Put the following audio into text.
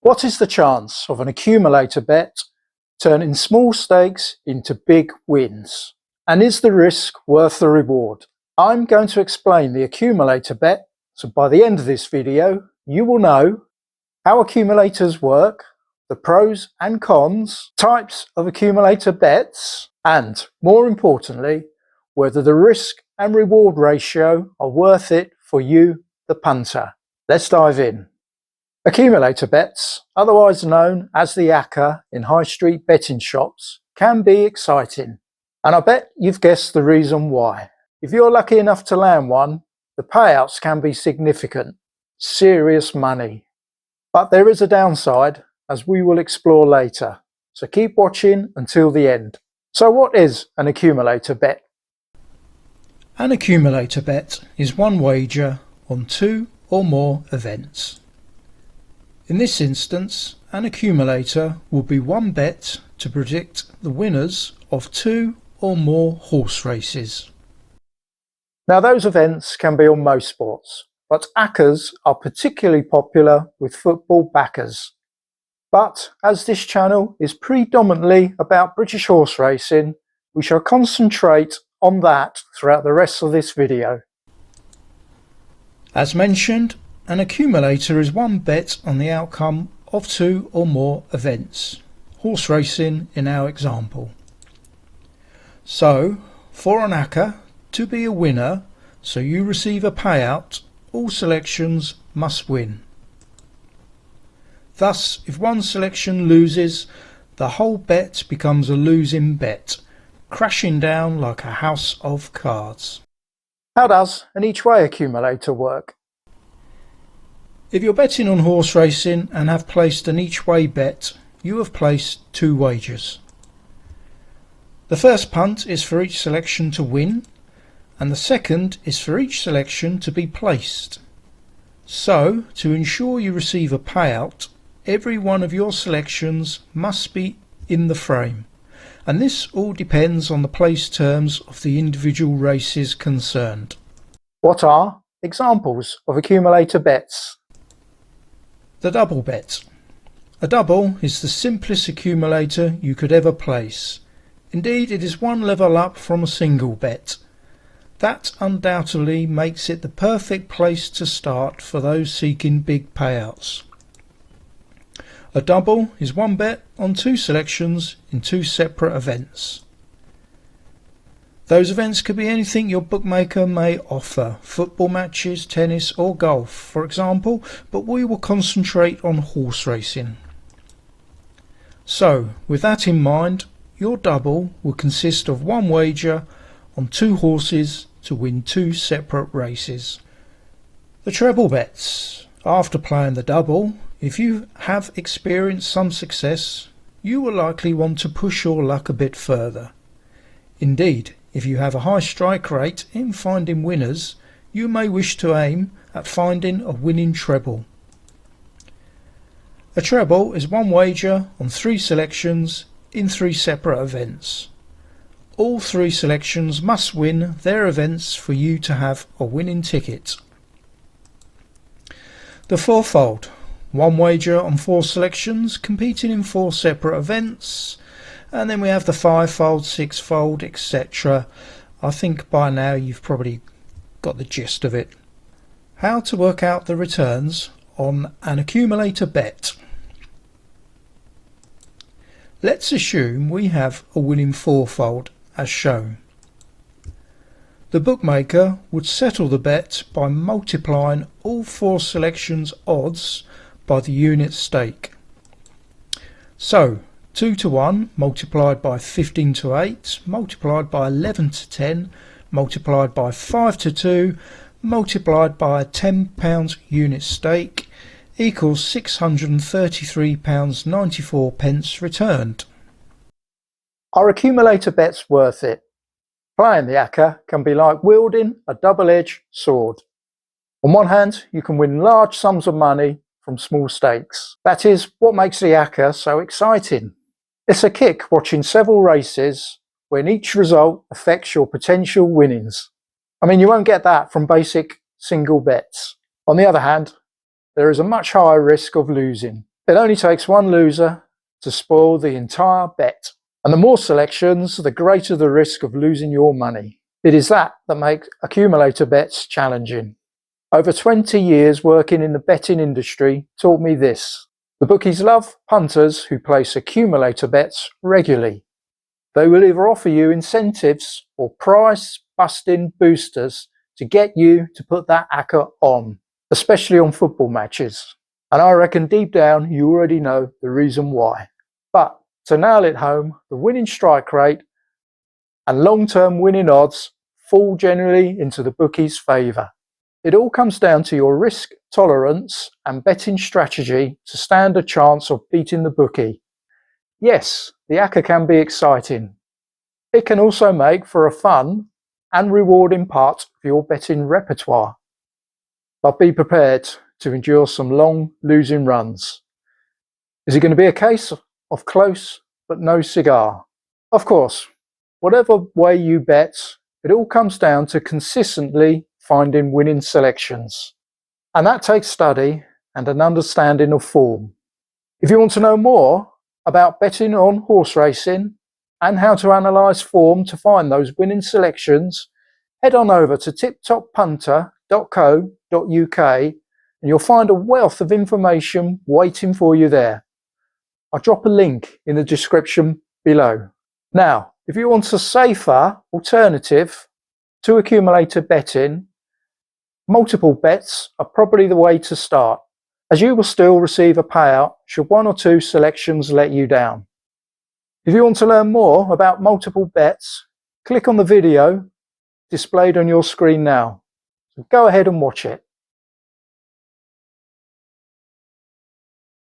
What is the chance of an accumulator bet turning small stakes into big wins? And is the risk worth the reward? I'm going to explain the accumulator bet, so by the end of this video you will know how accumulators work, the pros and cons, types of accumulator bets, and more importantly, whether the risk and reward ratio are worth it for you, the punter. Let's dive in. Accumulator bets, otherwise known as the Acca in high street betting shops, can be exciting. And I bet you've guessed the reason why. If you're lucky enough to land one, the payouts can be significant, serious money. But there is a downside, as we will explore later. So keep watching until the end. So what is an accumulator bet? An accumulator bet is one wager on two or more events. In this instance, an accumulator will be one bet to predict the winners of two or more horse races. Now those events can be on most sports, but accas are particularly popular with football backers. But as this channel is predominantly about British horse racing, we shall concentrate on that throughout the rest of this video. As mentioned, an accumulator is one bet on the outcome of two or more events, horse racing in our example. So, for an Acca to be a winner, so you receive a payout, all selections must win. Thus, if one selection loses, the whole bet becomes a losing bet, crashing down like a house of cards. How does an each-way accumulator work? If you're betting on horse racing and have placed an each-way bet, you have placed two wagers. The first punt is for each selection to win, and the second is for each selection to be placed. So, to ensure you receive a payout, every one of your selections must be in the frame, and this all depends on the place terms of the individual races concerned. What are examples of accumulator bets? The double bet. A double is the simplest accumulator you could ever place. Indeed, it is one level up from a single bet. That undoubtedly makes it the perfect place to start for those seeking big payouts. A double is one bet on two selections in two separate events. Those events could be anything your bookmaker may offer, football matches, tennis or golf, for example, but we will concentrate on horse racing. So, with that in mind, your double will consist of one wager on two horses to win two separate races. The treble bets. After playing the double, if you have experienced some success, you will likely want to push your luck a bit further. Indeed, if you have a high strike rate in finding winners, you may wish to aim at finding a winning treble. A treble is one wager on three selections in three separate events. All three selections must win their events for you to have a winning ticket. The fourfold. One wager on four selections competing in four separate events. And then we have the fivefold, sixfold, etc. I think by now you've probably got the gist of it. How to work out the returns on an accumulator bet. Let's assume we have a winning fourfold as shown. The bookmaker would settle the bet by multiplying all four selections' odds by the unit stake. So 2 to 1 multiplied by 15 to 8 multiplied by 11 to 10 multiplied by 5 to 2 multiplied by a £10 unit stake equals £633.94 returned. Are accumulator bets worth it? Playing the Acca can be like wielding a double-edged sword. On one hand, you can win large sums of money from small stakes. That is what makes the Acca so exciting. It's a kick watching several races when each result affects your potential winnings. I mean, you won't get that from basic single bets. On the other hand, there is a much higher risk of losing. It only takes one loser to spoil the entire bet. And the more selections, the greater the risk of losing your money. It is that makes accumulator bets challenging. Over 20 years working in the betting industry taught me this. The bookies love punters who place accumulator bets regularly. They will either offer you incentives or price-busting boosters to get you to put that Acca on, especially on football matches. And I reckon deep down you already know the reason why. But to nail it home, the winning strike rate and long-term winning odds fall generally into the bookie's favour. It all comes down to your risk tolerance and betting strategy to stand a chance of beating the bookie. Yes, the Acca can be exciting. It can also make for a fun and rewarding part of your betting repertoire. But be prepared to endure some long losing runs. Is it going to be a case of close but no cigar? Of course, whatever way you bet, it all comes down to consistently finding winning selections. And that takes study and an understanding of form. If you want to know more about betting on horse racing and how to analyse form to find those winning selections, head on over to tiptoppunter.co.uk and you'll find a wealth of information waiting for you there. I'll drop a link in the description below. Now, if you want a safer alternative to accumulator betting, multiple bets are probably the way to start, as you will still receive a payout should one or two selections let you down. If you want to learn more about multiple bets, click on the video displayed on your screen now. So go ahead and watch it.